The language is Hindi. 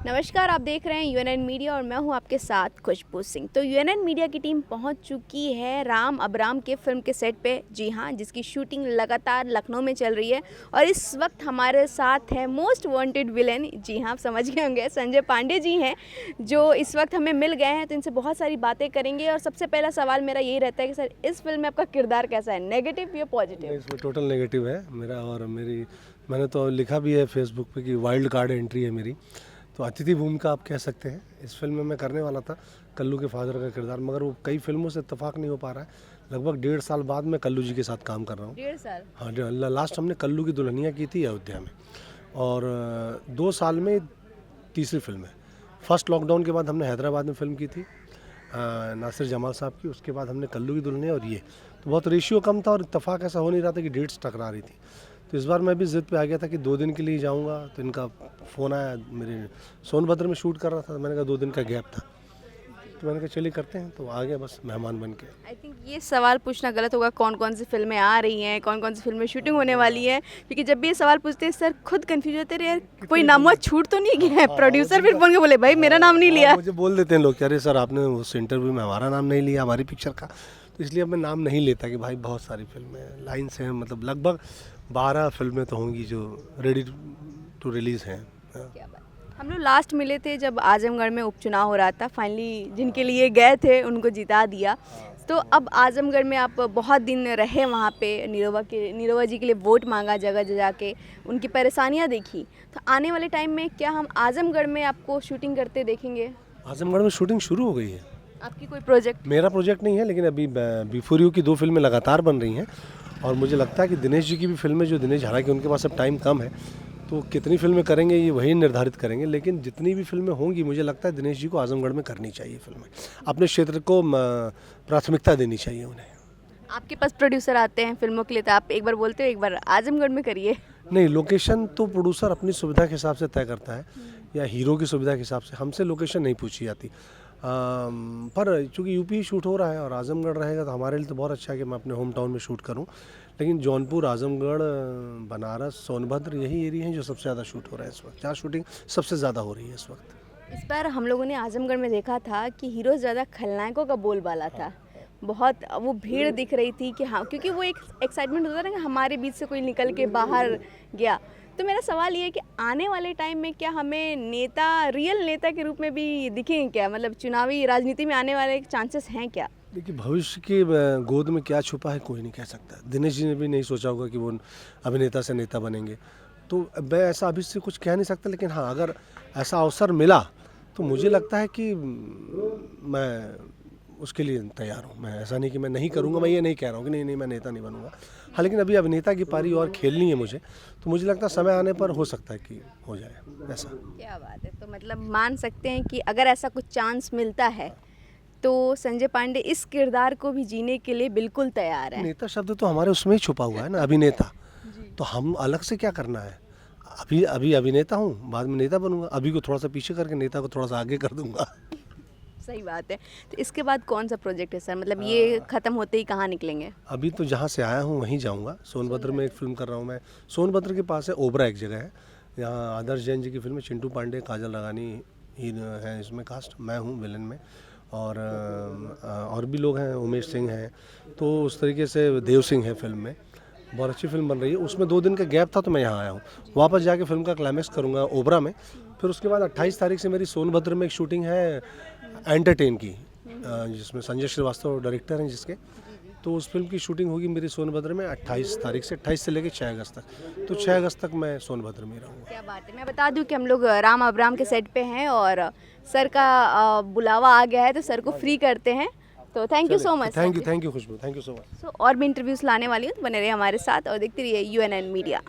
नमस्कार, आप देख रहे हैं यूएनएन मीडिया और मैं हूं आपके साथ खुशबू सिंह। तो यूएनएन मीडिया की टीम पहुंच चुकी है राम अबराम के फिल्म के सेट पे। जी हां, जिसकी शूटिंग लगातार लखनऊ में चल रही है और इस वक्त हमारे साथ है मोस्ट वांटेड विलेन। जी हां, आप समझ गए होंगे, संजय पांडे जी हैं जो इस वक्त हमें मिल गए हैं। तो इनसे बहुत सारी बातें करेंगे और सबसे पहला सवाल मेरा यही रहता है कि सर, इस फिल्म में आपका किरदार कैसा है, नेगेटिव या पॉजिटिव? इसमें टोटल नेगेटिव है मेरा। और मैंने तो लिखा भी है फेसबुक पे कि वाइल्ड कार्ड एंट्री है मेरी। तो अतिथि भूमिका आप कह सकते हैं। इस फिल्म में मैं करने वाला था कल्लू के फादर का किरदार, मगर वो कई फिल्मों से इत्तेफाक नहीं हो पा रहा है। लगभग 1.5 साल बाद मैं कल्लू जी के साथ काम कर रहा हूँ। 1.5 साल? हाँ, लास्ट हमने कल्लू की दुल्हनिया की थी अयोध्या में, और 2 साल में तीसरी फिल्म है। फर्स्ट लॉकडाउन के बाद हमने हैदराबाद में फिल्म की थी नासिर जमाल साहब की, उसके बाद हमने कल्लू की दुल्हनिया, और ये तो बहुत रेशियो कम था और इत्तेफाक ऐसा हो नहीं रहा था कि डेट्स टकरा रही थी। तो इस बार मैं भी ज़िद पे आ गया था कि 2 दिन के लिए जाऊंगा। तो इनका फ़ोन आया, मेरे सोनभद्र में शूट कर रहा था, मैंने कहा 2 दिन का गैप था, तो मैंने कहा चलिए करते हैं। तो आ गया बस मेहमान बन के। आई थिंक ये सवाल पूछना गलत होगा कौन कौन सी फिल्में आ रही हैं, कौन कौन सी फिल्में शूटिंग होने वाली है, क्योंकि जब भी ये सवाल पूछते हैं सर खुद कंफ्यूज होते रहे, यार कोई नाम छूट तो नहीं गया है। प्रोड्यूसर फिर बोल के बोले भाई मेरा नाम नहीं लिया। मुझे बोल देते हैं लोग, अरे सर आपने उस इंटरव्यू में हमारा नाम नहीं लिया, हमारी पिक्चर का। तो इसलिए अब मैं नाम नहीं लेता कि भाई बहुत सारी फिल्में लाइन से हैं, मतलब लगभग 12 फिल्में तो होंगी जो रेडी टू रिलीज़ हैं। क्या बात। हम लोग लास्ट मिले थे जब आजमगढ़ में उपचुनाव हो रहा था, फाइनली जिनके लिए गए थे उनको जिता दिया। तो अब आजमगढ़ में आप बहुत दिन रहे वहाँ पे, नीरवा जी के लिए वोट मांगा जगह जगह के, उनकी परेशानियाँ देखी। तो आने वाले टाइम में क्या हम आजमगढ़ में आपको शूटिंग करते देखेंगे? आजमगढ़ में शूटिंग शुरू हो गई है। आपकी कोई प्रोजेक्ट? मेरा प्रोजेक्ट नहीं है, लेकिन अभी बिफोर यू की 2 फिल्में लगातार बन रही हैं, और मुझे लगता है कि दिनेश जी की भी फिल्में, जो दिनेश, हालांकि उनके पास अब टाइम कम है तो कितनी फिल्में करेंगे ये वही निर्धारित करेंगे, लेकिन जितनी भी फिल्में होंगी मुझे लगता है दिनेश जी को आजमगढ़ में करनी चाहिए फिल्में। अपने क्षेत्र को प्राथमिकता देनी चाहिए उन्हें। आपके पास प्रोड्यूसर आते हैं फिल्मों के लिए, तो आप एक बार बोलते हो एक बार आजमगढ़ में करिए? नहीं, लोकेशन तो प्रोड्यूसर अपनी सुविधा के हिसाब से तय करता है, या हीरो की सुविधा के हिसाब से। हमसे लोकेशन नहीं पूछी जाती। पर चूँकि यूपी शूट हो रहा है और आजमगढ़ रहेगा तो हमारे लिए तो बहुत अच्छा है कि मैं अपने होम टाउन में शूट करूं। लेकिन जौनपुर, आजमगढ़, बनारस, सोनभद्र, यही एरिया हैं जो सबसे ज़्यादा शूट हो रहा है इस वक्त, जहाँ शूटिंग सबसे ज़्यादा हो रही है इस वक्त। इस बार हम लोगों ने आजमगढ़ में देखा था कि हीरो ज़्यादा खलनायकों का बोलबाला था। बहुत वो भीड़ दिख रही थी कि हाँ, क्योंकि वो एक एक्साइटमेंट होता था ना कि हमारे बीच से कोई निकल के बाहर गया। तो मेरा सवाल ये है कि आने वाले टाइम में क्या हमें नेता, रियल नेता के रूप में भी दिखेंगे क्या? मतलब चुनावी राजनीति में आने वाले चांसेस हैं क्या? देखिए, भविष्य की गोद में क्या छुपा है कोई नहीं कह सकता। दिनेश जी ने भी नहीं सोचा होगा कि वो अभिनेता से नेता बनेंगे। तो मैं ऐसा अभी से कुछ कह नहीं सकता, लेकिन हाँ, अगर ऐसा अवसर मिला तो मुझे लगता है कि मैं उसके लिए तैयार हूँ। मैं ऐसा नहीं कि मैं नहीं करूँगा, मैं ये नहीं कह रहा हूँ कि नहीं मैं नेता नहीं बनूँगा। हाँ, लेकिन अभी अभिनेता की पारी और खेलनी है मुझे, तो मुझे लगता है समय आने पर हो सकता है कि हो जाए ऐसा। क्या बात है। तो मतलब मान सकते हैं कि अगर ऐसा कुछ चांस मिलता है तो संजय पांडे इस किरदार को भी जीने के लिए बिल्कुल तैयार है। नेता शब्द तो हमारे उसमें ही छुपा हुआ है ना, अभिनेता। तो हम अलग से क्या करना है? अभी अभिनेता हूँ, बाद में नेता बनूंगा। अभी को थोड़ा सा पीछे करके नेता को थोड़ा सा आगे कर दूंगा। सही बात है। तो इसके बाद कौन सा प्रोजेक्ट है सर? मतलब ये खत्म होते ही कहाँ निकलेंगे? अभी तो जहाँ से आया हूँ वहीं जाऊँगा। सोनभद्र में एक फिल्म कर रहा हूँ मैं। सोनभद्र के पास है ओबरा, एक जगह है, यहाँ आदर्श जैन जी की फिल्म है। चिंटू पांडे, काजल राघानी ही है इसमें कास्ट, मैं हूँ विलन में, और भी लोग हैं, उमेश सिंह हैं। तो उस तरीके से देव सिंह है फिल्म में। बहुत अच्छी फिल्म बन रही है। उसमें 2 दिन का गैप था तो मैं यहाँ आया हूँ। वापस जाके फिल्म का क्लाइमैक्स करूँगा ओबरा में। फिर उसके बाद 28 तारीख से मेरी सोनभद्र में एक शूटिंग है एंटरटेन की, जिसमें संजय श्रीवास्तव डायरेक्टर हैं जिसके। तो उस फिल्म की शूटिंग होगी मेरी सोनभद्र में 28 तारीख से, 28 से लेकर 6 अगस्त तक। तो 6 अगस्त तक मैं सोनभद्र में रहूँगा। क्या बात है। मैं बता दूं कि हम लोग राम अबराम के सेट पे हैं और सर का बुलावा आ गया है, तो सर को फ्री करते हैं। तो thank you so much. Thank you Khushbu, thank you so much. और भी इंटरव्यूज लाने वाली हूँ, तो बने रहिए हमारे साथ और देखते रहिए यूएनएन मीडिया।